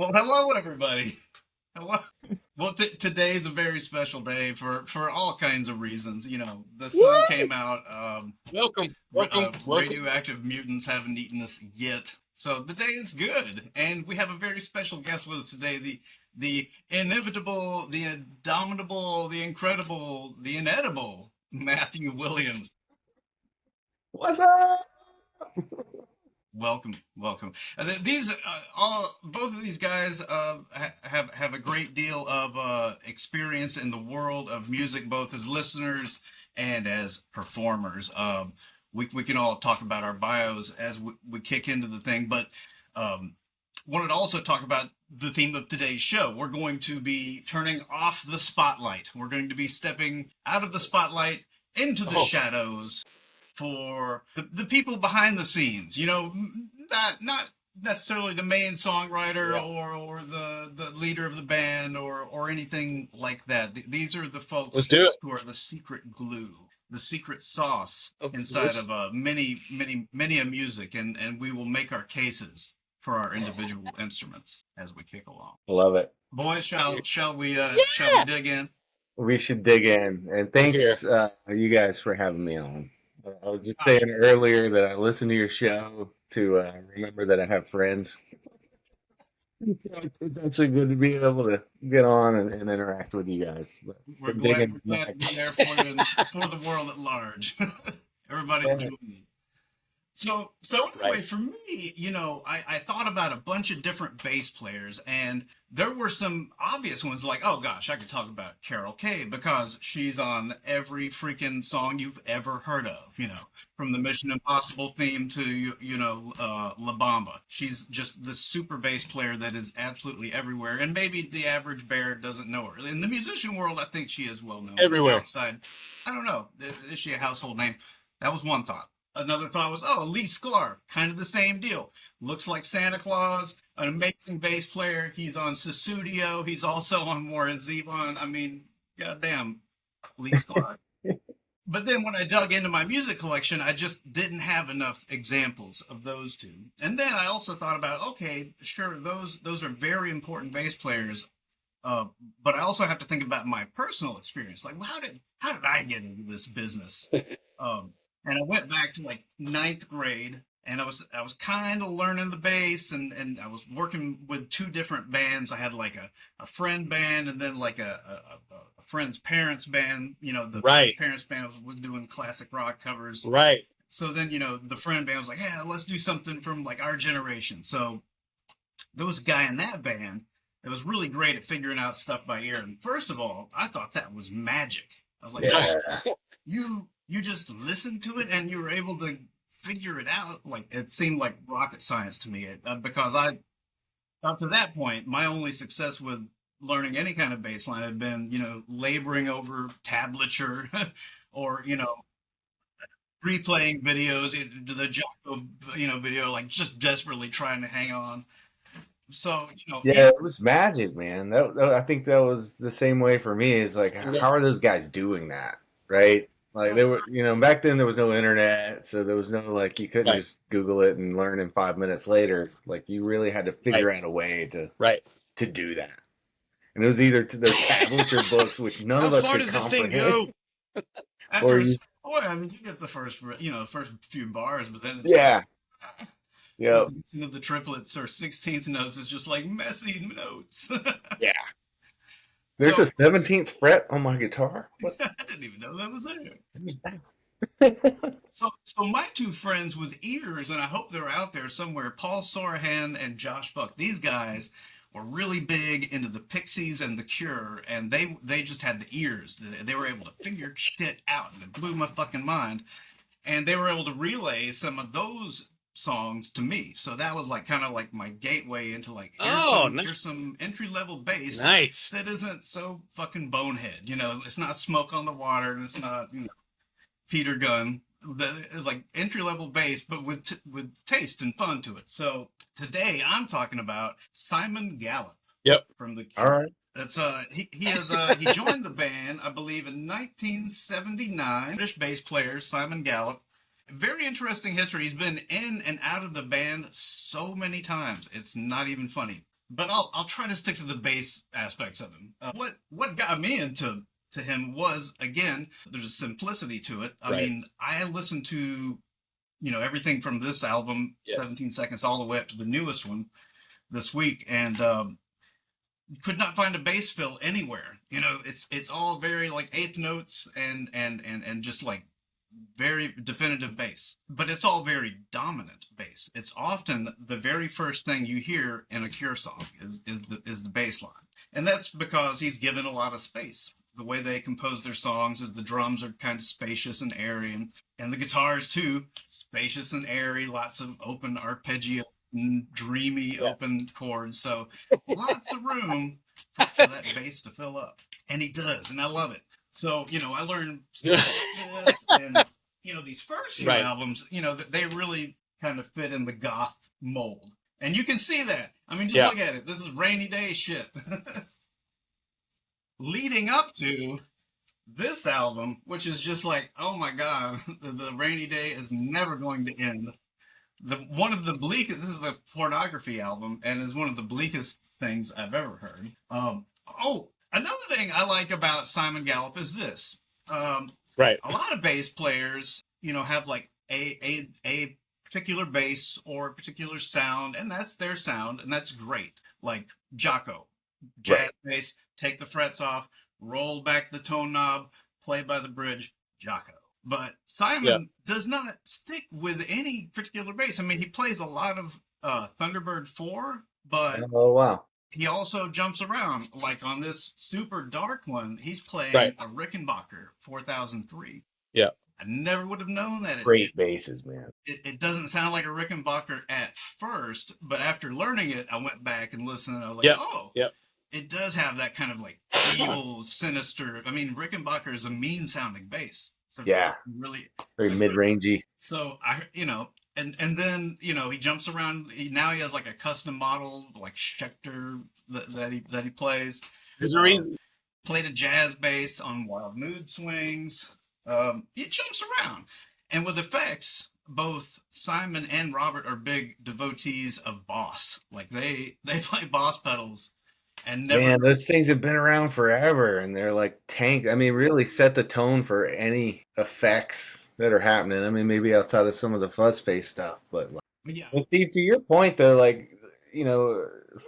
Well, hello everybody. Hello. Well, today is a very special day for all kinds of reasons. You know, the sun came out. Welcome, welcome, welcome. Radioactive mutants haven't eaten us yet, so the day is good. And we have a very special guest with us today. The inevitable, the indomitable, the incredible, the inedible Matthew Williams. What's up? Welcome, welcome. Both of these guys have a great deal of experience in the world of music, both as listeners and as performers. We can all talk about our bios as we kick into the thing, but wanted to also talk about the theme of today's show. We're going to be turning off the spotlight. We're going to be stepping out of the spotlight into the shadows for the people behind the scenes, you know, not necessarily the main songwriter or the leader of the band or anything like that. These are the folks who are the secret glue, the secret sauce inside of many a music, and we will make our cases for our individual instruments as we kick along. Love it. Boys, shall we dig in? We should dig in. And thanks you guys for having me on. I was just saying earlier that I listen to your show to remember that I have friends. It's actually good to be able to get on and interact with you guys. We're glad to be there for the world at large. Everybody join me. So anyway, for me, you know, I thought about a bunch of different bass players, and there were some obvious ones like, oh gosh, I could talk about Carol Kaye because she's on every freaking song you've ever heard of, you know, from the Mission Impossible theme to, you know, La Bamba. She's just the super bass player that is absolutely everywhere, and maybe the average bear doesn't know her. In the musician world, I think she is well known. Everywhere. Outside, I don't know, is she a household name? That was one thought. Another thought was, oh, Lee Sklar, kind of the same deal. Looks like Santa Claus, an amazing bass player. He's on Susudio. He's also on Warren Zevon. I mean, goddamn, Lee Sklar. But then when I dug into my music collection, I just didn't have enough examples of those two. And then I also thought about, okay, sure, those are very important bass players. But I also have to think about my personal experience. Like, well, how did I get into this business? And I went back to like 9th grade, and I was kind of learning the bass, and I was working with two different bands. I had like a friend band, and then like a friend's parents band. You know, the friend's parents band was doing classic rock covers. Right. So then, you know, the friend band was like, yeah, let's do something from like our generation. So there was a guy in that band that was really great at figuring out stuff by ear. And first of all, I thought that was magic. I was like, You just listened to it and you were able to figure it out. Like, it seemed like rocket science to me because up to that point, my only success with learning any kind of bass line had been, you know, laboring over tablature or, you know, replaying videos, the Jocko, you know, video, like just desperately trying to hang on. So, you know. Yeah, it was magic, man. I think that was the same way for me. Is like, how are those guys doing that? Right? Like they were, you know, back then there was no internet, so there was no like you couldn't just Google it and learn in 5 minutes later. Like you really had to figure out a way to do that. And it was either to those tablets or books, which none of us could comprehend. How far does this thing go? I mean, you get the first few bars, but then it's listening to the triplets or 16th notes is just like messy notes. There's a 17th fret on my guitar. I didn't even know that was there. So my two friends with ears, and I hope they're out there somewhere, Paul Sorahan and Josh Buck. These guys were really big into the Pixies and the Cure, and they just had the ears. They were able to figure shit out, and it blew my fucking mind. And they were able to here's some songs to me, so that was like kind of like my gateway into like here's some entry-level bass that isn't so fucking bonehead, you know. It's not Smoke on the Water, and it's not, you know, Peter Gunn. It's like entry-level bass, but with taste and fun to it. So today I'm talking about Simon Gallup. From the Cure. All right. That's he joined the band, I believe, in 1979. British bass player Simon Gallup. Very interesting history. He's been in and out of the band so many times. It's not even funny. but I'll try to stick to the bass aspects of him. What got me into him was, again, there's a simplicity to it. I mean, I listened to, everything from this album, 17 Seconds, all the way up to the newest one this week, and could not find a bass fill anywhere. It's all very like eighth notes and just like very definitive bass, but it's all very dominant bass. It's often the very first thing you hear in a Cure song is the bass line, and that's because he's given a lot of space. The way they compose their songs is the drums are kind of spacious and airy, and the guitars too, spacious and airy, lots of open arpeggio and dreamy open chords. So lots of room for that bass to fill up. And he does, and I love it. So, I learned stuff like this, and, these first few albums, they really kind of fit in the goth mold. And you can see that. I mean, just look at it. This is Rainy Day shit. Leading up to this album, which is just like, oh my God, the Rainy Day is never going to end. One of the bleakest, this is a pornography album, and is one of the bleakest things I've ever heard. Another thing I like about Simon Gallup is this. A lot of bass players, have like a particular bass or a particular sound, and that's their sound, and that's great. Like Jocko, jazz bass, take the frets off, roll back the tone knob, play by the bridge, Jocko. But Simon does not stick with any particular bass. I mean, he plays a lot of Thunderbird 4, but he also jumps around. Like on this super dark one, he's playing a Rickenbacker 4003. Yeah. I never would have known that. Great basses, man. It doesn't sound like a Rickenbacker at first, but after learning it, I went back and listened, and I was like, it does have that kind of like evil, sinister. I mean, Rickenbacker is a mean-sounding bass. So really very mid-rangey. So and then he jumps around. Now he has like a custom model like Schecter that he plays. There's a reason. Played a jazz bass on Wild Mood Swings. He jumps around, and with effects, both Simon and Robert are big devotees of Boss. Like they play Boss pedals. And those things have been around forever, and they're like tanked. I mean, really set the tone for any effects that are happening. I mean, maybe outside of some of the fuzz face stuff, but well, Steve, to your point though, like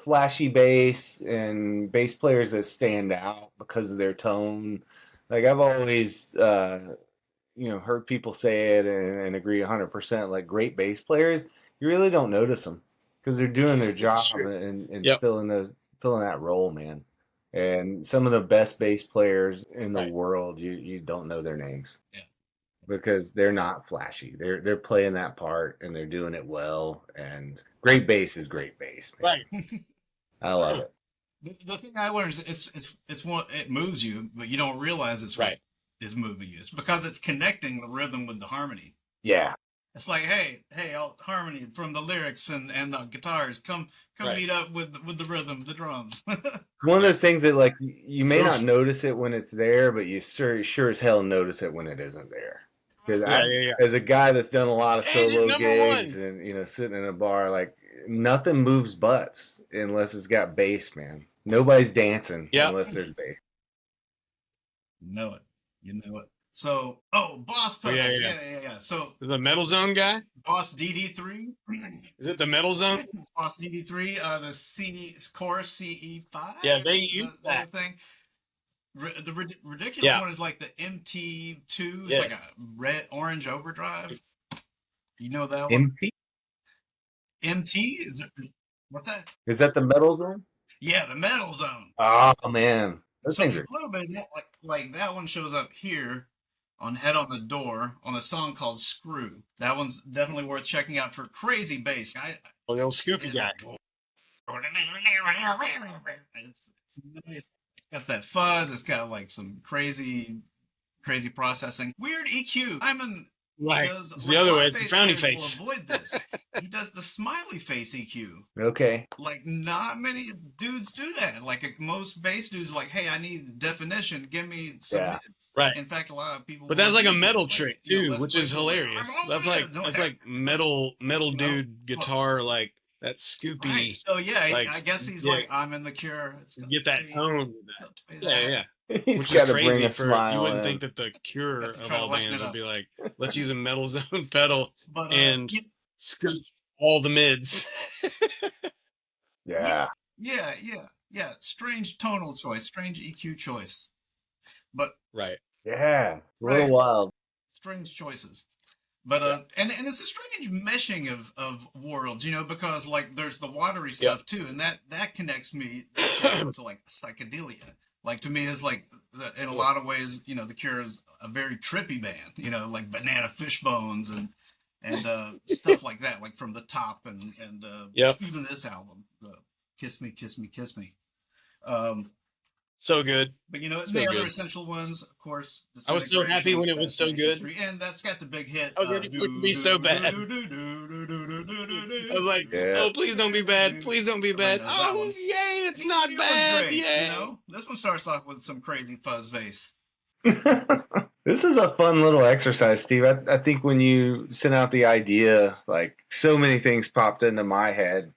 flashy bass and bass players that stand out because of their tone. Like I've always heard people say it and agree 100%. Like great bass players, you really don't notice them because they're doing their job and filling that role, man. And some of the best bass players in the world, you don't know their names. Yeah. Because they're not flashy. They're playing that part and they're doing it well. And great bass is great bass, man. Right. I love it. The thing I learned is it's one, it moves you, but you don't realize it's what is moving you. It's because it's connecting the rhythm with the harmony. Yeah. It's like, hey, harmony from the lyrics and the guitars. Come meet up with the rhythm, the drums. One of those things that like you may not notice it when it's there, but you sure as hell notice it when it isn't there. Because as a guy that's done a lot of solo gigs and sitting in a bar, like nothing moves butts unless it's got bass, man. Nobody's dancing unless there's bass. You know it. So, Boss pedals. Yeah. So the Metal Zone guy? Boss DD3. Is it the Metal Zone? Boss DD3, the CD Chorus CE5. Yeah, they use that thing. The ridiculous one is like the MT2. It's like a red orange overdrive. You know that one? MT? What's that? Is that the Metal Zone? Yeah, the Metal Zone. Oh man, those things are a little bit like that one shows up here on Head on the Door on a song called Screw. That one's definitely worth checking out for crazy bass. The old Scoopy guy. It's nice. It's got that fuzz. It's got like some crazy processing. Weird EQ. It's the other way. It's the frowny face. Will avoid this. He does the smiley face EQ. Okay. Like not many dudes do that. Like most bass dudes, like, hey, I need definition. Give me some. Yeah. Right. In fact, a lot of people. But that's like a metal trick too, which is hilarious. That's like metal dude guitar. Like that scoopy. Right. So yeah, I guess he's like, I'm in the Cure. Get that tone. Yeah. He's Which is got to bring crazy a smile you wouldn't in. think that the Cure of try to all lighten bands it would up. be like, let's use a metal zone pedal But and scoop all the mids. Yeah. Yeah. Strange tonal choice, strange EQ choice. But Right. Yeah. A little wild. Strange choices. But and it's a strange meshing of worlds, because like there's the watery stuff too, and that connects me to like psychedelia. Like to me, is like in a lot of ways, the Cure is a very trippy band, like Banana Fish Bones and stuff like that, like From the Top and even this album, Kiss Me, Kiss Me, Kiss Me. So good. But the other essential ones, of course. I was so happy when it was so good. And that's got the big hit. I was ready for it to be so bad. I was like, oh, please don't be bad. Please don't be bad. Oh, yay, it's not bad. Great, yay. This one starts off with some crazy fuzz bass. This is a fun little exercise, Steve. I think when you sent out the idea, like so many things popped into my head.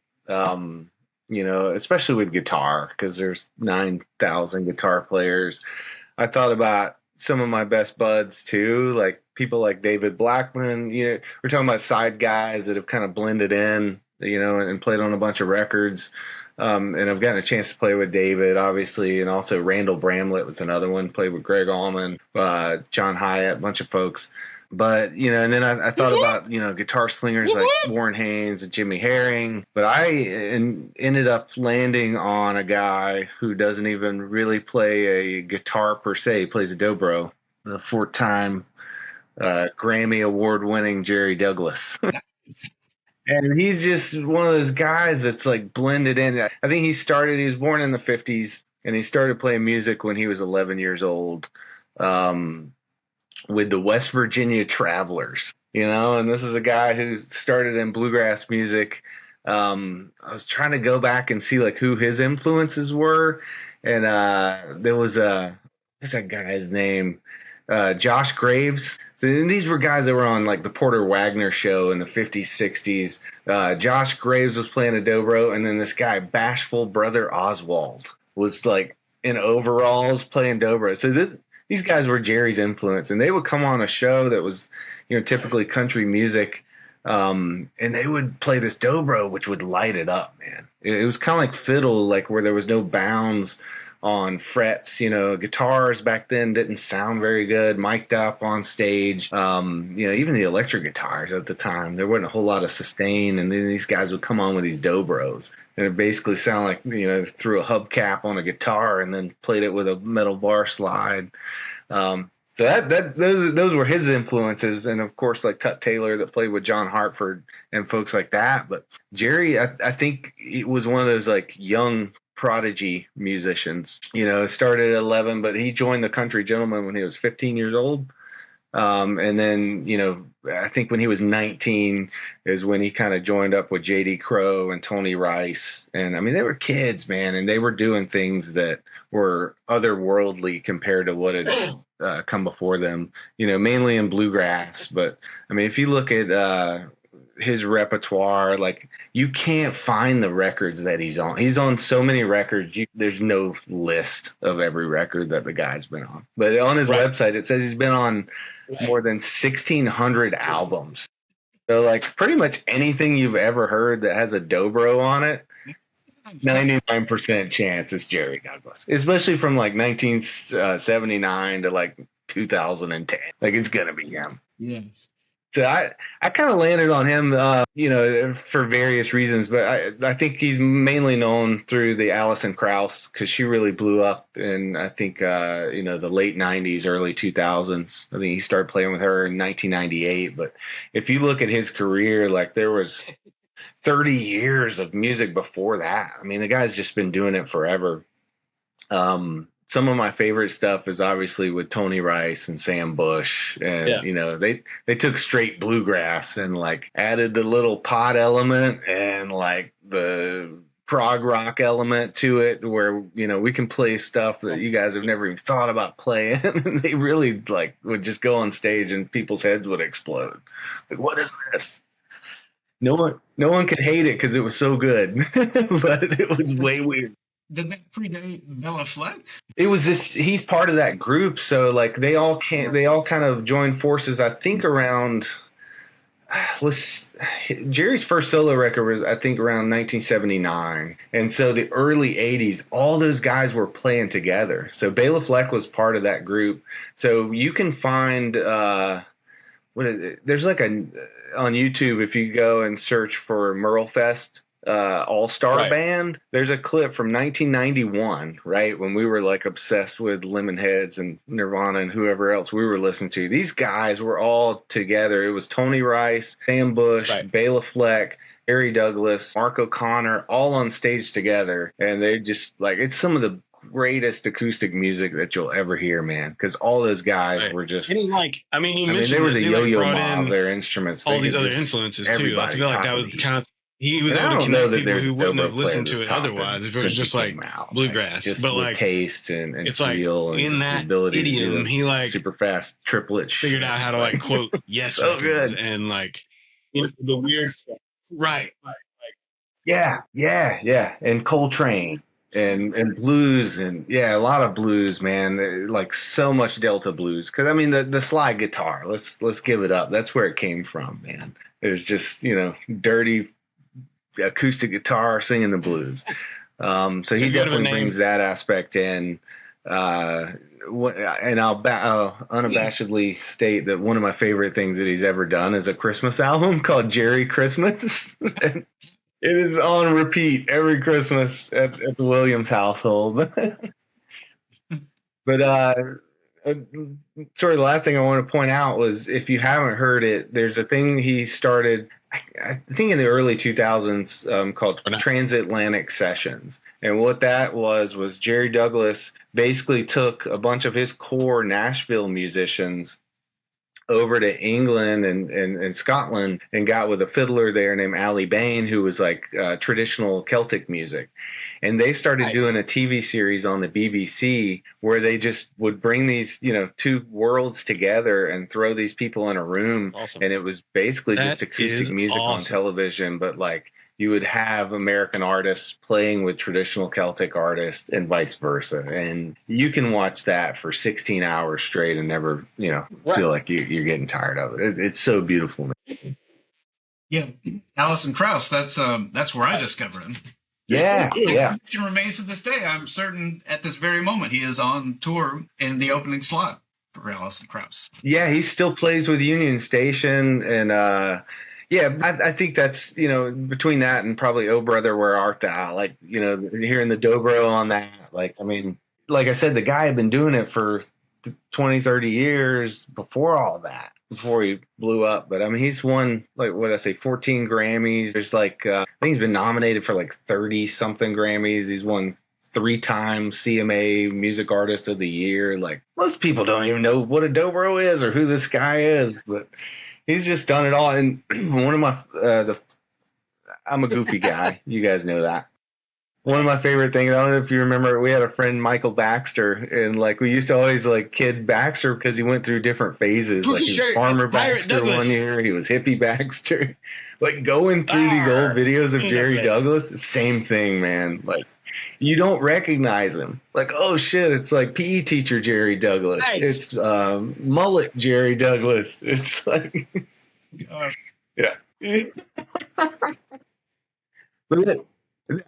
Especially with guitar, because there's 9,000 guitar players. I thought about some of my best buds too, like people like David Blackman. We're talking about side guys that have kind of blended in, and played on a bunch of records. And I've gotten a chance to play with David, obviously, and also Randall Bramlett was another one. Played with Greg Allman, John Hyatt, a bunch of folks. But, and then I thought about, guitar slingers like Warren Haynes and Jimmy Herring. But I ended up landing on a guy who doesn't even really play a guitar per se. He plays a dobro, the 4-time Grammy Award-winning Jerry Douglas. And he's just one of those guys that's like blended in. I think he was born in the 50s, and he started playing music when he was 11 years old. With the West Virginia Travelers, and this is a guy who started in bluegrass music. I was trying to go back and see like who his influences were, and there was what's that guy's name? Josh Graves. So these were guys that were on like the Porter Wagner show in the 50s, 60s. Josh Graves was playing a dobro, and then this guy, Bashful Brother Oswald, was like in overalls playing dobro. So these guys were Jerry's influence, and they would come on a show that was, typically country music, and they would play this dobro, which would light it up, man. It was kind of like fiddle, like where there was no bounds on frets. Guitars back then didn't sound very good, mic'd up on stage. Even the electric guitars at the time, there wasn't a whole lot of sustain, and then these guys would come on with these dobros. And it basically sounded like, threw a hubcap on a guitar and then played it with a metal bar slide. So those were his influences. And of course, like Tut Taylor that played with John Hartford and folks like that. But Jerry, I think it was one of those like young prodigy musicians, started at 11, but he joined the Country Gentlemen when he was 15 years old. And then, I think when he was 19 is when he kind of joined up with JD Crowe and Tony Rice. And I mean, they were kids, man, and they were doing things that were otherworldly compared to what had come before them, mainly in bluegrass. But I mean, if you look at his repertoire, like you can't find the records that he's on. He's on so many records. There's no list of every record that the guy's been on. But on his website, it says he's been on more than 1,600 albums. So like pretty much anything you've ever heard that has a dobro on it, 99% chance it's Jerry Douglas, especially from like 1979 to like 2010. Like it's going to be him. Yeah. So I kind of landed on him, for various reasons, but I think he's mainly known through the Alison Krauss, because she really blew up in, I think, the late 90s, early 2000s. I think he started playing with her in 1998. But if you look at his career, like there was 30 years of music before that. I mean, the guy's just been doing it forever. Some of my favorite stuff is obviously with Tony Rice and Sam Bush, and they took straight bluegrass and like added the little pod element and like the prog rock element to it, where we can play stuff that you guys have never even thought about playing. And they really like would just go on stage and people's heads would explode. Like, what is this? No one could hate it because it was so good, but it was way weird. Did that predate Bela Fleck? It was this. He's part of that group, so like they all kind of joined forces. I think around. Jerry's first solo record was, I think, around 1979, and so the early 80s, all those guys were playing together. So Bela Fleck was part of that group. So you can find there's like on YouTube, if you go and search for Merlefest all-star band, there's a clip from 1991, right, when we were like obsessed with Lemonheads and Nirvana and whoever else we were listening to. These guys were all together. It was Tony Rice, Sam Bush, Bela Fleck, Harry Douglas, Mark O'Connor, all on stage together, and they just like, it's some of the greatest acoustic music that you'll ever hear, man, because all those guys were just, and like, I mean, they were the Yo-Yo Ma, their instruments, all these other influences too. I feel like that was the kind of, he was able to connect people who wouldn't have listened to it otherwise if it was just like bluegrass. Like, but like taste and it's like in that idiom, he like super fast triplet figured out how to like quote yes so records good. And like the weird stuff. Right. Yeah. And Coltrane and blues and a lot of blues, man. Like so much Delta blues. Because I mean the slide guitar. Let's give it up. That's where it came from, man. It was just dirty acoustic guitar singing the blues. So he definitely brings that aspect in. And I'll unabashedly state that one of my favorite things that he's ever done is a Christmas album called Jerry Christmas. It is on repeat every Christmas at the Williams household. But sort of the last thing I want to point out was, if you haven't heard it, there's a thing he started, I think in the early 2000s, called Transatlantic Sessions. And what that was Jerry Douglas basically took a bunch of his core Nashville musicians over to England and Scotland and got with a fiddler there named Ali Bain, who was like traditional Celtic music. And they started doing a TV series on the BBC where they just would bring these, two worlds together and throw these people in a room. Awesome. And it was basically just acoustic music on television, but like you would have American artists playing with traditional Celtic artists and vice versa. And you can watch that for 16 hours straight and never, feel like you're getting tired of it. It's so beautiful, man. Yeah. Alison Krauss, that's where I discovered him. Yeah. It remains to this day. I'm certain at this very moment he is on tour in the opening slot for Alison Krauss. Yeah, he still plays with Union Station, and I think that's between that and probably Oh Brother Where Art Thou, like hearing the dobro on that. Like, I mean, like I said, the guy had been doing it for 20, 30 years before all that. Before he blew up. But I mean, he's won 14 Grammys. There's I think he's been nominated for 30 something Grammys. He's won 3 times CMA Music Artist of the Year. Like, most people don't even know what a dobro is or who this guy is, but he's just done it all. And one of my I'm a goofy guy. You guys know that. One of my favorite things, I don't know if you remember, we had a friend, Michael Baxter, and we used to always kid Baxter because he went through different phases. He was Farmer Baxter one year, he was Hippie Baxter. Going through these old videos of Jerry Douglas, same thing, man. You don't recognize him. Oh shit, it's PE teacher Jerry Douglas. Nice. It's mullet Jerry Douglas. It's yeah. But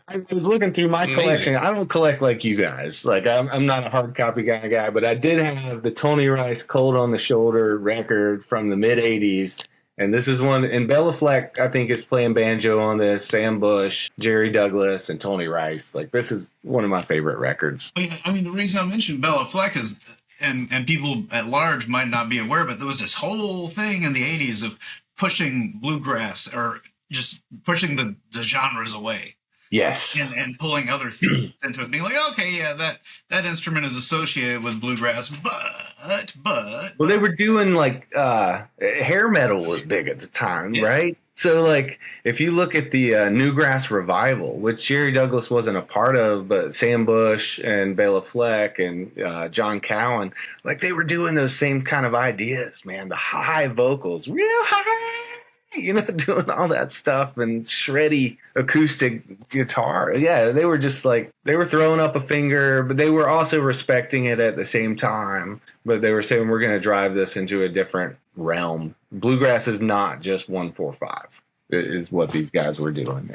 I was looking through my collection. I don't collect like you guys. I'm not a hard copy guy, but I did have the Tony Rice Cold on the Shoulder record from the mid 80s. And this is one, and Bela Fleck, I think, is playing banjo on this, Sam Bush, Jerry Douglas, and Tony Rice. This is one of my favorite records. Well, yeah, I mean, the reason I mentioned Bela Fleck is, and people at large might not be aware, but there was this whole thing in the 80s of pushing bluegrass, or just pushing the genres away. Yes. And pulling other things into it, being okay, yeah, that instrument is associated with bluegrass, but well, they were doing hair metal was big at the time, right? So if you look at the Newgrass Revival, which Jerry Douglas wasn't a part of, but Sam Bush and Bela Fleck and John Cowan, they were doing those same kind of ideas, man. The high vocals, real high. doing all that stuff and shreddy acoustic guitar. Yeah, they were just like, they were throwing up a finger, but they were also respecting it at the same time. But they were saying, we're going to drive this into a different realm. Bluegrass is not just 1-4-5. Is what these guys were doing.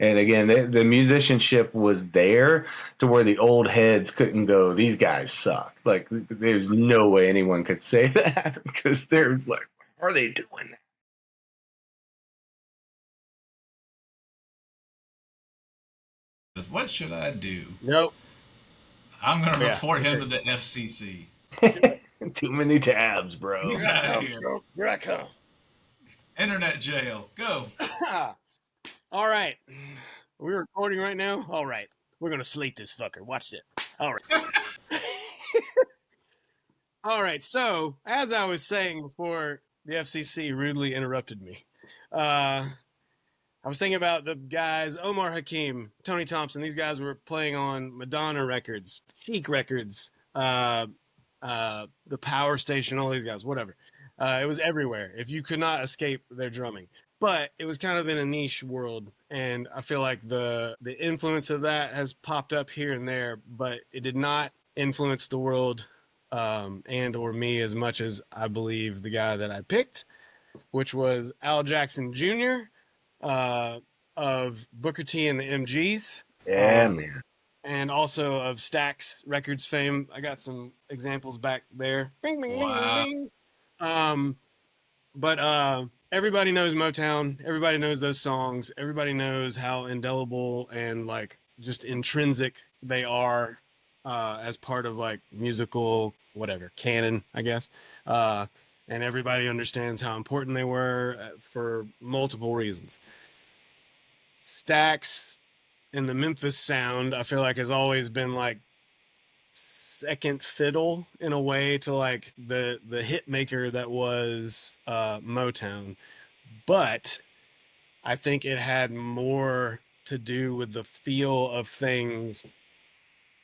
And again, the musicianship was there to where the old heads couldn't go, these guys suck. Like, there's no way anyone could say that, because they're like, how are they doing that? What should I do? Nope. I'm going to report him to the FCC. Too many tabs, bro. Here I come. Internet jail. Go. All right. We're recording right now? All right. We're going to slate this fucker. Watch this. All right. All right. So, as I was saying before the FCC rudely interrupted me, I was thinking about the guys, Omar Hakim, Tony Thompson. These guys were playing on Madonna records, Chic records, the Power Station, all these guys, whatever. It was everywhere. If you could not escape their drumming. But it was kind of in a niche world, and I feel like the influence of that has popped up here and there, but it did not influence the world and or me as much as I believe the guy that I picked, which was Al Jackson Jr. Of Booker T and the MGs. Yeah, man. And also of Stax Records fame. I got some examples back there. Bing, bing, Wow. bing, bing. But everybody knows Motown. Everybody knows those songs. Everybody knows how indelible and like just intrinsic they are as part of like musical whatever canon, I guess. And everybody understands how important they were for multiple reasons. Stax and the Memphis sound, I feel like, has always been like second fiddle in a way to like the hit maker that was Motown, but I think it had more to do with the feel of things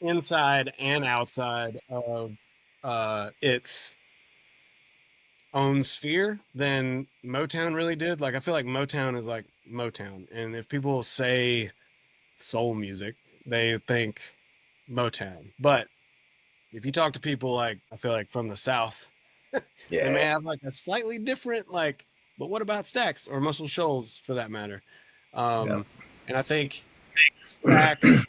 inside and outside of its own sphere than Motown really did. Like, I feel like Motown is like Motown, and if people say soul music, they think Motown, but if you talk to people like, I feel like from the South, they may have like a slightly different like, but what about Stax or Muscle Shoals for that matter? And I think Stax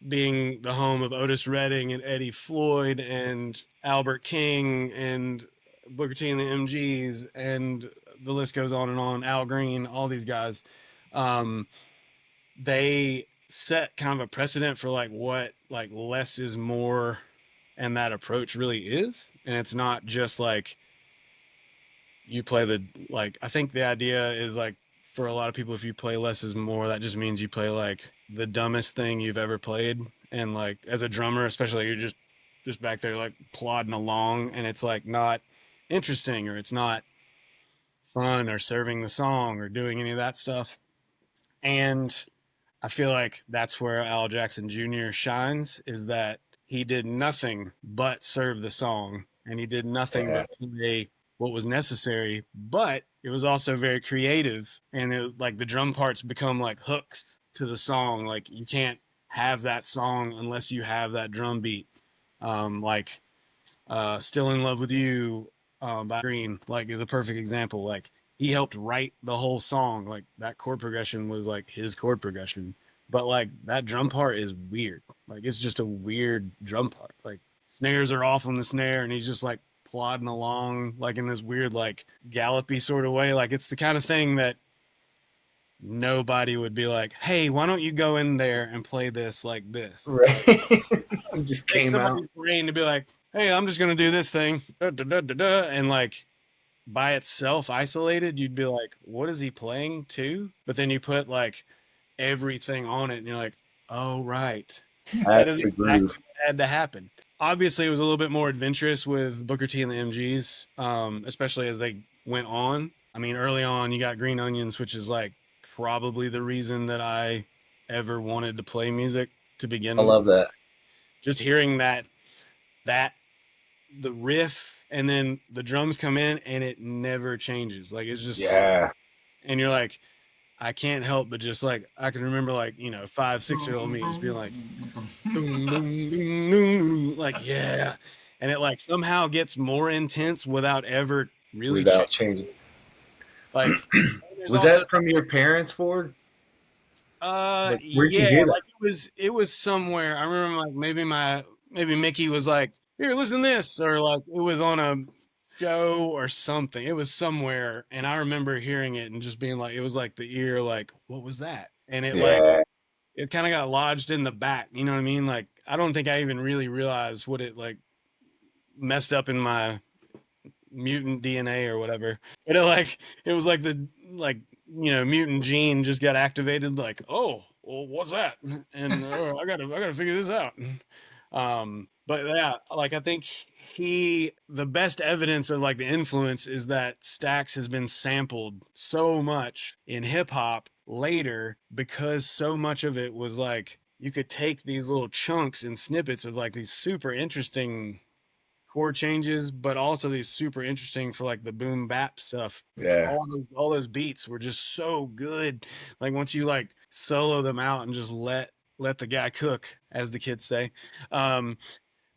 being the home of Otis Redding and Eddie Floyd and Albert King and Booker T and the MGs and the list goes on, Al Green, all these guys, they set kind of a precedent for like what like less is more. And that approach really is. And it's not just like you play I think the idea is like for a lot of people, if you play less is more, that just means you play like the dumbest thing you've ever played. And like as a drummer, especially, you're just back there like plodding along and it's like not interesting or it's not fun or serving the song or doing any of that stuff. And I feel like that's where Al Jackson Jr. shines, is that he did nothing but serve the song, and he did nothing but play what was necessary, but it was also very creative, and it, like the drum parts become like hooks to the song. Like you can't have that song unless you have that drum beat. Still in Love with You by Green, like, is a perfect example. Like he helped write the whole song. Like that chord progression was like his chord progression. But like that drum part is weird. Like it's just a weird drum part. Like snares are off on the snare and he's just like plodding along like in this weird like Gallup-y sort of way. Like it's the kind of thing that nobody would be like, hey, why don't you go in there and play this like this? Right. It just came out. Brain to be like, hey, I'm just gonna do this thing. And like by itself isolated, you'd be like, what is he playing to? But then you put like everything on it and you're like, oh right, that is exactly what had to happen. Obviously it was a little bit more adventurous with Booker T and the MGs, especially as they went on. I mean, early on you got Green Onions, which is like probably the reason that I ever wanted to play music to begin with. I love that. Just hearing that the riff and then the drums come in and it never changes. Like it's just and you're like, I can't help but just like, I can remember like, 5-6-year-old me just being like, boom, boom, boom, boom, like, yeah. And it like somehow gets more intense without ever really changing. Like, was that from your parents, Ford? Where'd you hear that? Like it was somewhere. I remember like maybe Mickey was like, here, listen to this, or like it was on a show or something. It was somewhere, and I remember hearing it and just being like, it was like the ear, like, what was that? And it like it kind of got lodged in the back. You know what I mean? Like I don't think I even really realized what it like messed up in my mutant DNA or whatever. But it was like the like mutant gene just got activated. Like, oh, well, what's that? And I gotta figure this out. But yeah, like I think the best evidence of like the influence is that Stax has been sampled so much in hip hop later because so much of it was like you could take these little chunks and snippets of like these super interesting chord changes, but also these super interesting for like the boom bap stuff. Yeah. All those beats were just so good. Like once you like solo them out and just let the guy cook, as the kids say,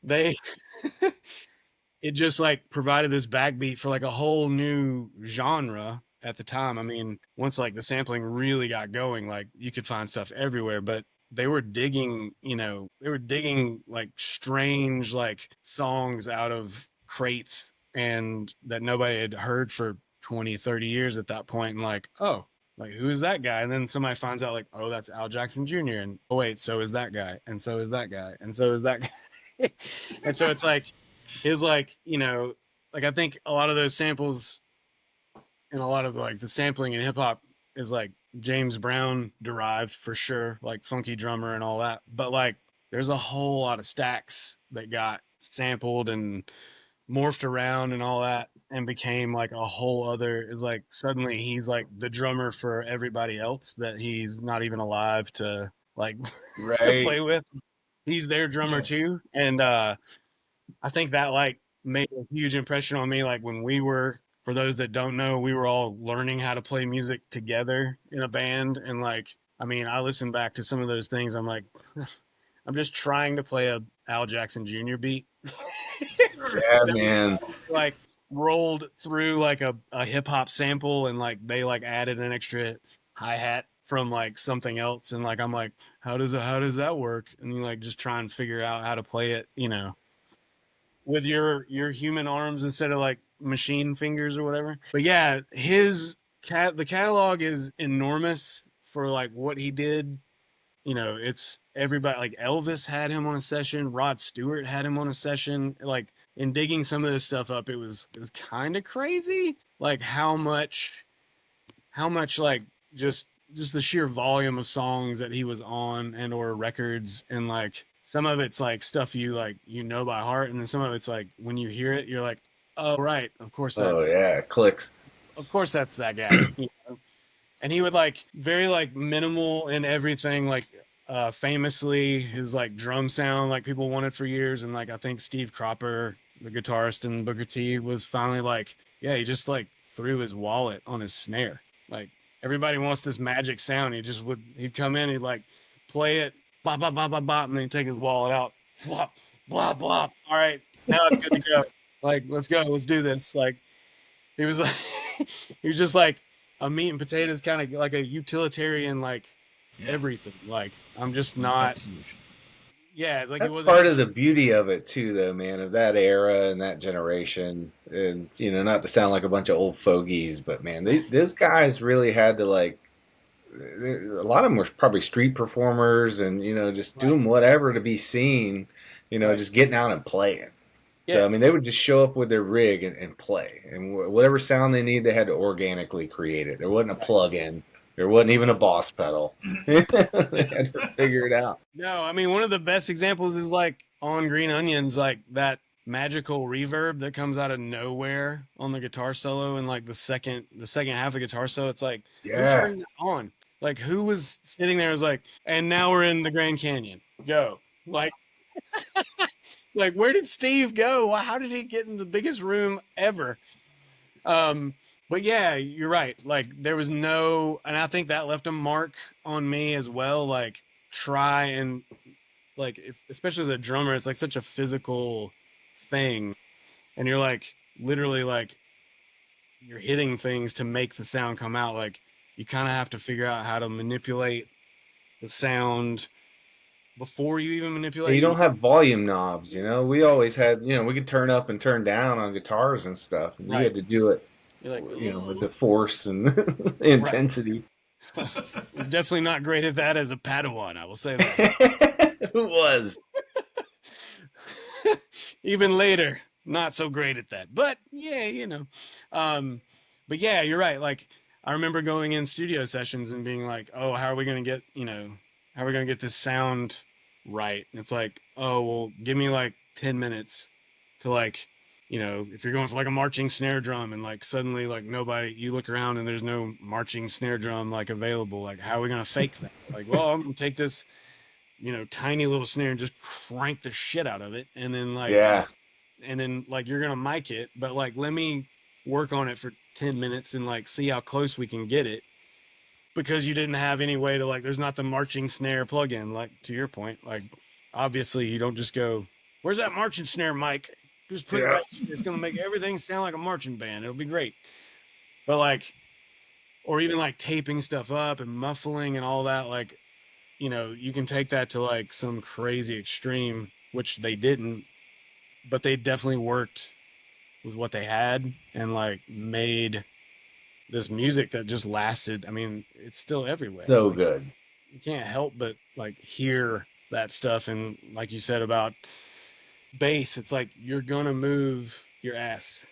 they it just like provided this backbeat for like a whole new genre at the time. I mean, once like the sampling really got going, like you could find stuff everywhere, but they were digging like strange like songs out of crates and that nobody had heard for 20-30 years at that point, and like, oh, like who's that guy? And then somebody finds out like, oh, that's Al Jackson Jr. and oh wait, so is that guy, and so is that guy, and so is that guy. And so it's like his like, like I think a lot of those samples and a lot of like the sampling in hip hop is like James Brown derived for sure, like Funky Drummer and all that. But like there's a whole lot of Stax that got sampled and morphed around and all that and became like a whole other, is like suddenly he's like the drummer for everybody else that he's not even alive to like to play with. He's their drummer too. And I think that like made a huge impression on me. Like when we were, for those that don't know, we were all learning how to play music together in a band. And like, I mean, I listen back to some of those things. I'm like, I'm just trying to play a Al Jackson Jr. beat. Yeah, man. Like rolled through like a hip hop sample and like they like added an extra hi-hat from like something else. And like, I'm like, how does that work? And you like just try and figure out how to play it, with your human arms instead of like machine fingers or whatever. But yeah, the catalog is enormous for like what he did. It's everybody, like Elvis had him on a session, Rod Stewart had him on a session. Like in digging some of this stuff up, it was kind of crazy, like how much like just the sheer volume of songs that he was on and or records, and like some of it's like stuff you like by heart, and then some of it's like when you hear it you're like, oh right, of course that's it clicks, of course that's that guy. And he would like very like minimal in everything, like famously his like drum sound like people wanted for years, and like I think Steve Cropper, the guitarist in Booker T, was finally like, yeah, he just like threw his wallet on his snare. Like everybody wants this magic sound, he'd come in, he'd like play it, bop bop bop bop bop, and then he'd take his wallet out, flop blop blop, all right, now it's good to go. Like let's go, let's do this. Like he was like he was just like a meat and potatoes kind of like a utilitarian, like everything. Like I'm just not. Yeah, it's like that's it wasn't part of the beauty of it too, though, man, of that era and that generation. And not to sound like a bunch of old fogies, but man, these guys really had to like. A lot of them were probably street performers, and just doing whatever to be seen. Just getting out and playing. Yeah. So I mean, they would just show up with their rig and play, and whatever sound they need, they had to organically create it. There wasn't a plug-in. There wasn't even a boss pedal. They had to figure it out. No, I mean, one of the best examples is like on Green Onions, like that magical reverb that comes out of nowhere on the guitar solo, and like the second half of the guitar solo. It's like, who turned it on? Like who was sitting there? Was like, and now we're in the Grand Canyon. Go, like. Like, where did Steve go? How did he get in the biggest room ever? But yeah, you're right. Like there was no, and I think that left a mark on me as well. Like try and like, especially as a drummer, it's like such a physical thing, and you're like literally like you're hitting things to make the sound come out. Like you kind of have to figure out how to manipulate the sound before you even manipulate. You don't have volume knobs, We always had, we could turn up and turn down on guitars and stuff. And you had to do it, you're like, with the force and intensity. Was definitely not great at that as a Padawan, I will say that. Who was? Even later, not so great at that. But yeah, but yeah, you're right. Like I remember going in studio sessions and being like, oh, how are we going to get this sound right? And it's like, oh, well, give me like 10 minutes to like, if you're going for like a marching snare drum and like suddenly like you look around and there's no marching snare drum like available, like how are we going to fake that? Like, well, I'm going to take this, tiny little snare and just crank the shit out of it. And then like, and then like, you're going to mic it, but like, let me work on it for 10 minutes and like, see how close we can get it. Because you didn't have any way to like, there's not the marching snare plugin, like to your point, like obviously you don't just go, where's that marching snare, Mike? Just put it right here. It's going to make everything sound like a marching band. It'll be great. But like, or even like taping stuff up and muffling and all that, like, you can take that to like some crazy extreme, which they didn't, but they definitely worked with what they had and like made this music that just lasted. I mean, it's still everywhere. So like, good. You can't help but like hear that stuff. And like you said about bass, it's like you're gonna move your ass.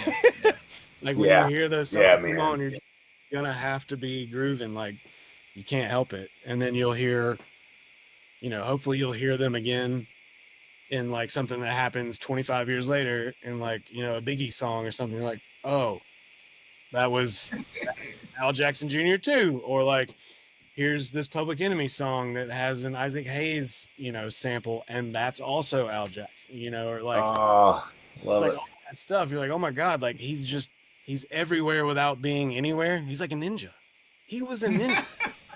Yeah. Like when you hear those songs come on, you're gonna have to be grooving. Like you can't help it. And then you'll hear, hopefully you'll hear them again in like something that happens 25 years later in like, a Biggie song or something. You're like, oh, that's Al Jackson Jr. too. Or like, here's this Public Enemy song that has an Isaac Hayes, sample, and that's also Al Jackson, or like, love like it. all that stuff. You're like, oh my God, like he's everywhere without being anywhere. He's like a ninja. He was a ninja.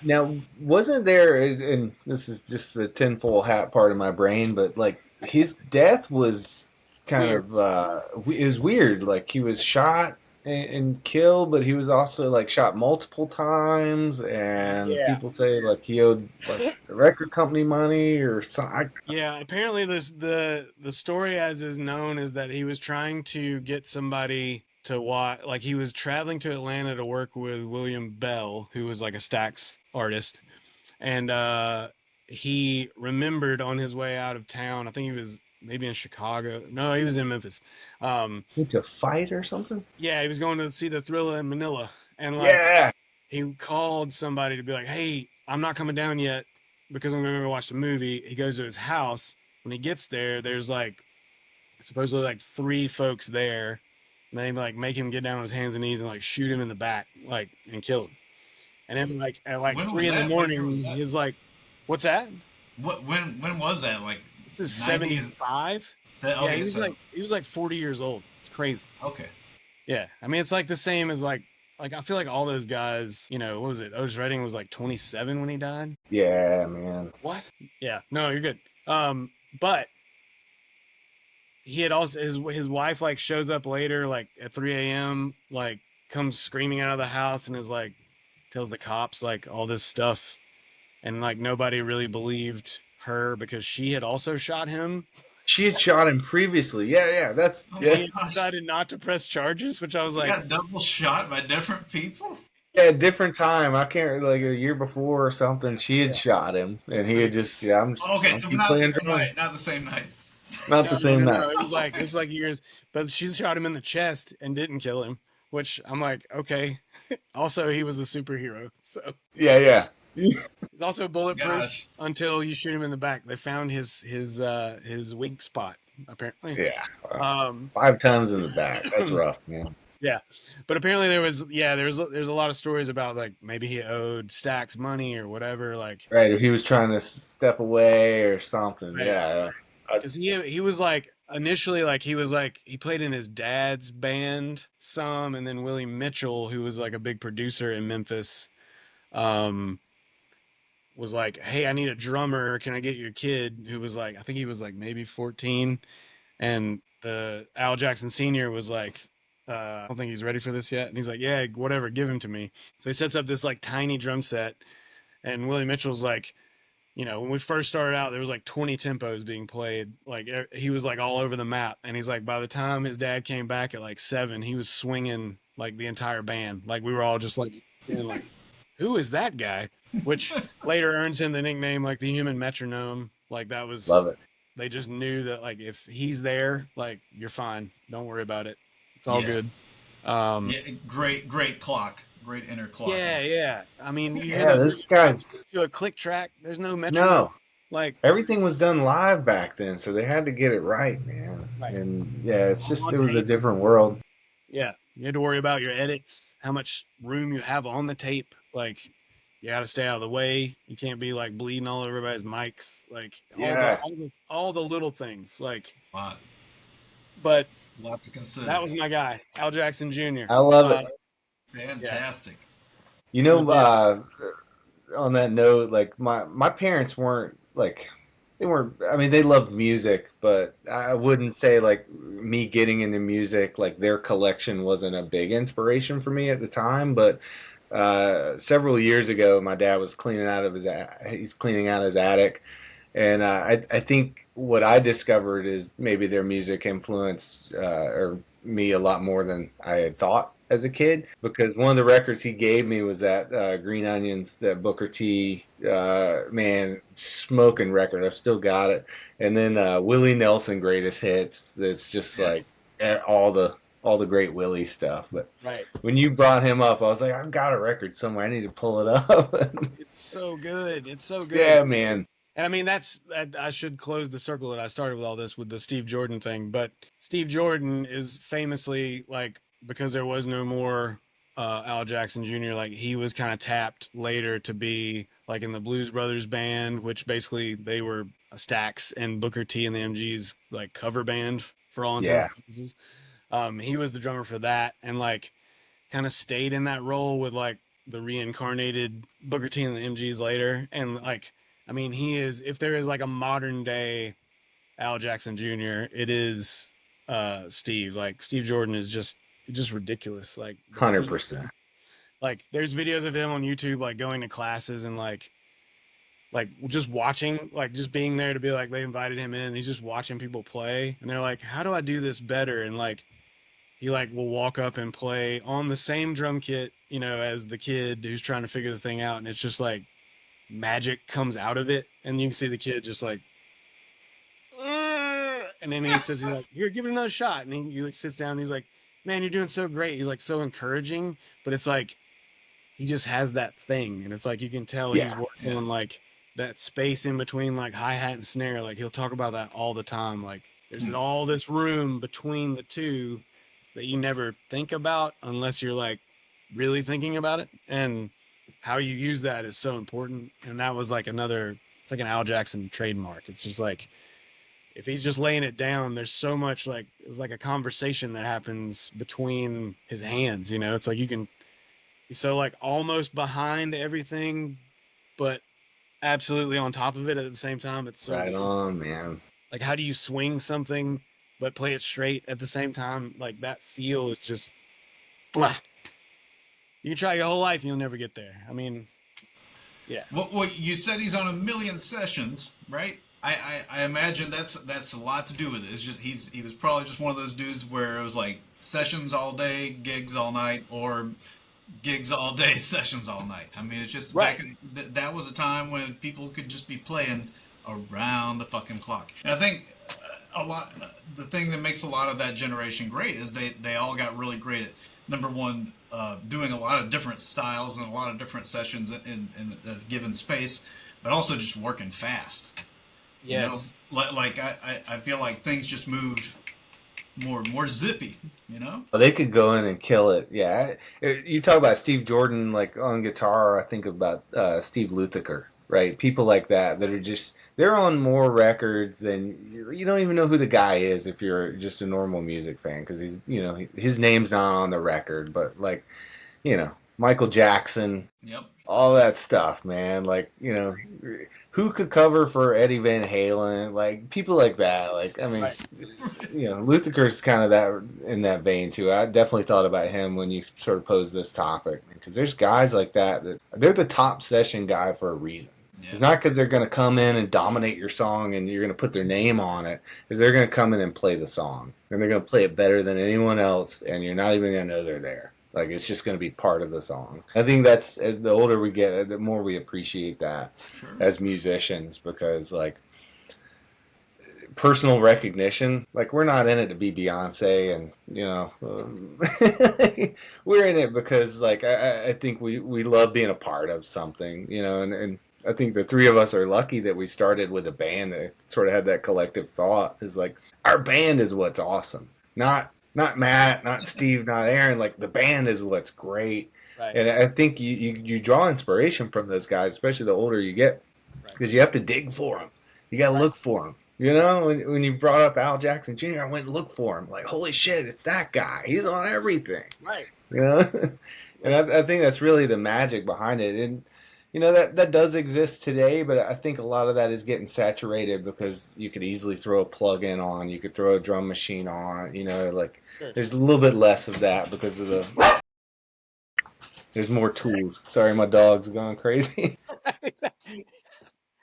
Now, wasn't there, and this is just the tinfoil hat part of my brain, but like his death was kind of, it was weird. Like he was shot and killed, but he was also like shot multiple times, and people say like he owed like the record company money or something. Yeah, apparently the story as is known is that he was trying to get somebody to watch, like he was traveling to Atlanta to work with William Bell, who was like a Stax artist, and he remembered on his way out of town, I think he was maybe in Chicago. No, he was in Memphis. To fight or something? Yeah, he was going to see the Thrilla in Manila. And like he called somebody to be like, hey, I'm not coming down yet because I'm going to go watch the movie. He goes to his house. When he gets there, there's like supposedly like 3 folks there. And they like make him get down on his hands and knees and like shoot him in the back, like, and kill him. And then like at like 3 in the morning, he's like, what's that? When was that? Like, this is 75. Okay, he was like 40 years old. It's crazy. Okay. Yeah, I mean it's like the same as like I feel like all those guys. What was it? Otis Redding was like 27 when he died. Yeah, man. What? Yeah. No, you're good. But he had also his wife like shows up later like at 3 a.m. like comes screaming out of the house and is like tells the cops like all this stuff, and like nobody really believed her because she had also shot him. She had shot him previously. Yeah. He decided not to press charges, which I was like, got double shot by different people. Yeah, a different time. I can't, like a year before or something. She had shot him, and he had just okay. So not the same night. Not the same night. No, it was like years. But she shot him in the chest and didn't kill him, which I'm like, okay. Also, he was a superhero, so yeah. He's also bulletproof until you shoot him in the back. They found his weak spot apparently. Yeah, 5 tons in the back. That's rough, man. Yeah, but apparently there's a lot of stories about like maybe he owed Stax money or whatever. Like right, if he was trying to step away or something. Right. Yeah, Because he was like initially like he played in his dad's band some, and then Willie Mitchell, who was like a big producer in Memphis, was like, "Hey, I need a drummer. Can I get your kid?" Who was like, I think he was like maybe 14, and the Al Jackson Sr. was like, I don't think he's ready for this yet, and he's like, "Yeah, whatever, give him to me." So he sets up this like tiny drum set, and Willie Mitchell's like, when we first started out, there was like 20 tempos being played. Like he was like all over the map. And he's like, by the time his dad came back at like 7, he was swinging like the entire band. Like we were all just like, who is that guy? Which later earns him the nickname like the human metronome. Like that was, love it. They just knew that like if he's there, like you're fine. Don't worry about it. It's all good. Great clock. Great inner clock. Yeah. I mean, this guy's to a click track. There's no metronome. No, like everything was done live back then, so they had to get it right, man. Right. And it's just it was a different world. Yeah, you had to worry about your edits, how much room you have on the tape. Like, you got to stay out of the way. You can't be like bleeding all over everybody's mics. Like, all the little things. Like, wow. But a lot to consider. That was my guy, Al Jackson Jr. I love it. Fantastic. Yeah. On that note, like my parents weren't like I mean, they loved music, but I wouldn't say like me getting into music, like their collection wasn't a big inspiration for me at the time. But several years ago, my dad was cleaning out his attic, and I think what I discovered is maybe their music influenced or me a lot more than I had thought as a kid, because one of the records he gave me was that Green Onions, that Booker T, smoking record. I've still got it. And then Willie Nelson Greatest Hits. It's just like all the great Willie stuff. But when you brought him up, I was like, I've got a record somewhere. I need to pull it up. It's so good. Yeah, man. And I mean, I should close the circle that I started with all this with the Steve Jordan thing. But Steve Jordan is famously like, because there was no more Al Jackson Jr., like he was kind of tapped later to be like in the Blues Brothers band, which basically they were Stax and Booker T and the MG's like cover band for all intents and purposes. He was the drummer for that, and like kind of stayed in that role with like the reincarnated Booker T and the MG's later. And like, I mean, he is, if there is like a modern day Al Jackson Jr., it is Steve. Like Steve Jordan is just ridiculous. Like 100%. Like there's videos of him on YouTube like going to classes and like just watching, like just being there to be like, they invited him in, he's just watching people play and they're like, how do I do this better? And like he like will walk up and play on the same drum kit, as the kid who's trying to figure the thing out, and it's just like magic comes out of it, and you can see the kid just like and then he says, he's like, here, give it another shot, and he like sits down and he's like, man, you're doing so great. He's like so encouraging, but it's like he just has that thing, and it's like you can tell he's working on like that space in between like hi-hat and snare. Like he'll talk about that all the time. Like there's all this room between the two that you never think about unless you're like really thinking about it, and how you use that is so important. And that was like it's like an Al Jackson trademark. It's just like, if he's just laying it down, there's so much like, it's like a conversation that happens between his hands, it's like he's so like almost behind everything, but absolutely on top of it at the same time. It's so right on, man. Like, how do you swing something but play it straight at the same time? Like that feel is just, blah. You can try your whole life and you'll never get there. I mean, yeah. Well, you said he's on 1 million sessions, right? I imagine that's a lot to do with it. It's just he was probably just one of those dudes where it was like sessions all day, gigs all night, or gigs all day, sessions all night. I mean, it's just back that was a time when people could just be playing around the fucking clock. And I think the thing that makes a lot of that generation great is they all got really great at, number one, doing a lot of different styles and a lot of different sessions in a given space, but also just working fast. Yes. Like I feel like things just moved more zippy, Well, they could go in and kill it. Yeah. You talk about Steve Jordan, like on guitar, I think about Steve Lukather, right? People like that are just, they're on more records than you don't even know who the guy is if you're just a normal music fan because he's his name's not on the record, but like Michael Jackson, Yep. all that stuff, man. Like who could cover for Eddie Van Halen? Like people like that. Like I mean, Right. Luther's kind of that in that vein too. I definitely thought about him when you sort of posed this topic because there's guys like that they're the top session guy for a reason. Yeah. It's not because they're going to come in and dominate your song and you're going to put their name on it. Is they're going to come in and play the song and they're going to play it better than anyone else, and you're not even going to know they're there. Like it's just going to be part of the song. I think that's the older we get, the more we appreciate that as musicians because like personal recognition. Like we're not in it to be Beyonce, and we're in it because like I think we love being a part of something, and I think the three of us are lucky that we started with a band that sort of had that collective thought. Is like our band is what's awesome, not Matt, not Steve, not Aaron. Like the band is what's great. Right. And I think you draw inspiration from those guys, especially the older you get, because you have to dig for them. You got to look for them. When you brought up Al Jackson Jr., I went and looked for him. Like, holy shit, it's that guy. He's on everything. Right. And I think that's really the magic behind it. And that does exist today, but I think a lot of that is getting saturated because you could easily throw a plug-in on, you could throw a drum machine on, there's a little bit less of that because of there's more tools. Sorry, my dog's going crazy.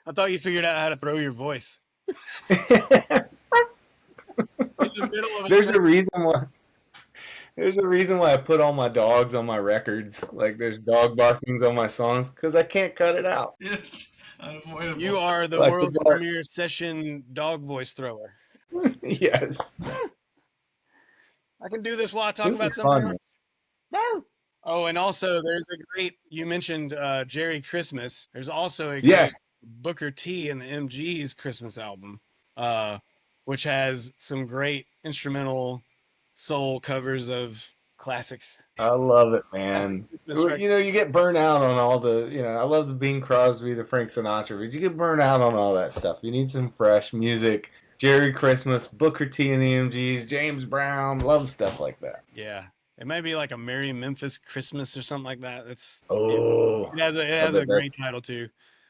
I thought you figured out how to throw your voice. There's a reason why. There's a reason why I put all my dogs on my records. Like there's dog barkings on my songs because I can't cut it out. You are the world's premier session dog voice thrower. Yes. I can do this while I talk about something else. Oh, and also there's a great, you mentioned Jerry Christmas. There's also a great Booker T and the MG's Christmas album, which has some great instrumental soul covers of classics. I love it, man. You get burnt out on all the, I love the Bing Crosby, the Frank Sinatra, but you get burnt out on all that stuff. You need some fresh music. Jerry Christmas, Booker T and the MGs, James Brown, love stuff like that. Yeah. It might be like a Merry Memphis Christmas or something like that. It has a great title too.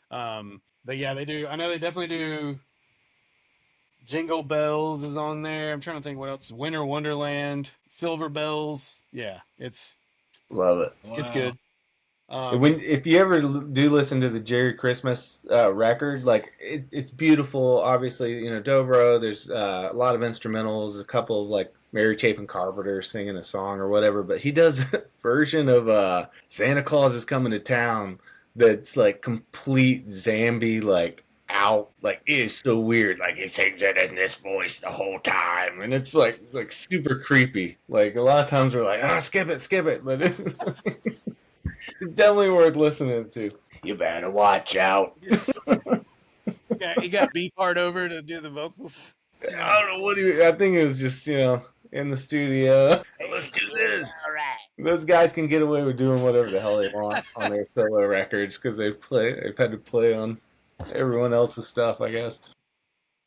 But yeah, they do. I know they definitely do. Jingle Bells is on there. I'm trying to think what else. Winter Wonderland, Silver Bells. Yeah, love it. It's good. If you ever do listen to the Jerry Christmas record, like it's beautiful. Obviously, Dobro. There's a lot of instrumentals. A couple of like Mary Chapin Carpenter singing a song or whatever. But he does a version of Santa Claus is Coming to Town that's like complete Zambi like out, like it is so weird. Like he sings it in this voice the whole time, and it's like super creepy. Like a lot of times we're like, skip it, but it's definitely worth listening to. You better watch out. Yeah, he got Beefheart over to do the vocals. I don't know I think it was just in the studio. Hey, let's do this. All right. Those guys can get away with doing whatever the hell they want on their solo records because they've had to play on everyone else's stuff, I guess.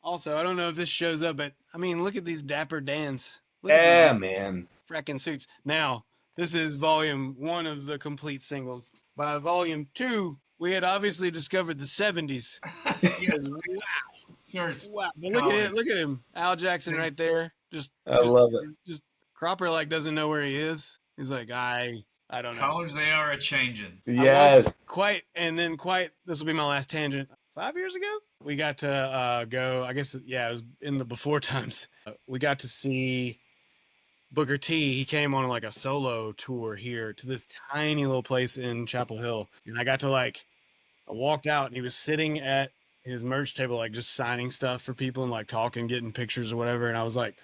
Also, I don't know if this shows up, but I mean, look at these dapper Dans. Yeah, man. Fracking suits. Now, this is volume 1 of the complete singles. By volume 2, we had obviously discovered the 70s. Yes. Wow. But look at him. Al Jackson right there. I love it. Just Cropper doesn't know where he is. He's like, I don't know. Colors they are a changing. Yes. This will be my last tangent. 5 years ago, we got to go, I guess, it was in the before times. We got to see Booker T. He came on like a solo tour here to this tiny little place in Chapel Hill. And I got to I walked out and he was sitting at his merch table, like just signing stuff for people and like talking, getting pictures or whatever. And I was like,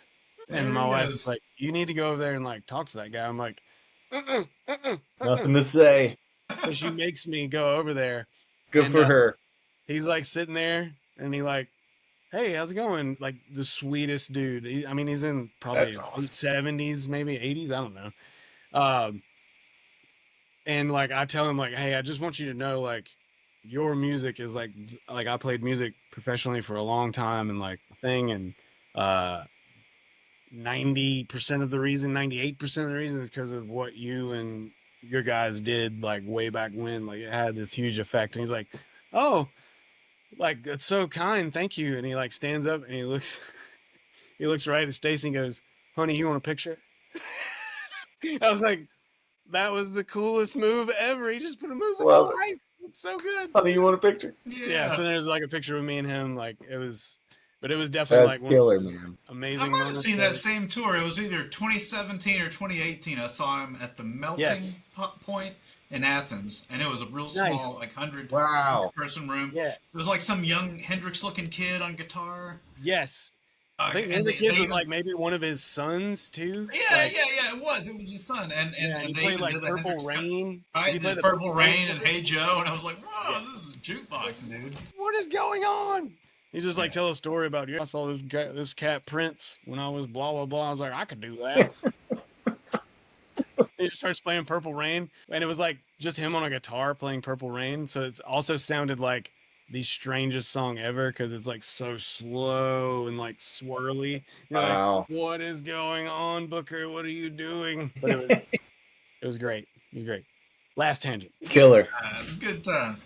and my wife was like, you need to go over there and like talk to that guy. I'm like, nothing to say. So she makes me go over there. Good for her. He's like sitting there and he like, hey, how's it going? Like the sweetest dude. He's in probably awesome. 70s, maybe 80s. I don't know. And like, I tell him like, hey, I just want you to know, like, your music is like I played music professionally for a long time and like thing, and 90% of the reason, 98% of the reason is because of what you and your guys did like way back when. Like it had this huge effect. And he's like, oh, like that's so kind, thank you. And he like stands up and he looks right at Stacy and goes, honey, you want a picture? I was like, that was the coolest move ever. He just put a move in my life. It's so good. Honey, you want a picture? Yeah. So there's like a picture of me and him. Like it was definitely like one killer, of those amazing. I might have seen that same tour. It was either 2017 or 2018. I saw him at the Melting Point in Athens, and it was a real small, like 100 person room. Yeah. It was like some young Hendrix-looking kid on guitar. Yes. I think one of the kids was like maybe one of his sons too. Yeah, it was his son, and he played like Purple Rain. Right, he did Purple Rain and Hey Joe, and I was like, whoa, this is a jukebox, dude. What is going on? He just like tell a story about, I saw this cat Prince when I was blah blah blah. I was like, I could do that. He just starts playing Purple Rain, and it was like just him on a guitar playing Purple Rain. So it's also sounded like the strangest song ever because it's like so slow and like swirly. You're like, what is going on, Booker? What are you doing? But it was great. It was great. Last tangent. Killer. It's good times.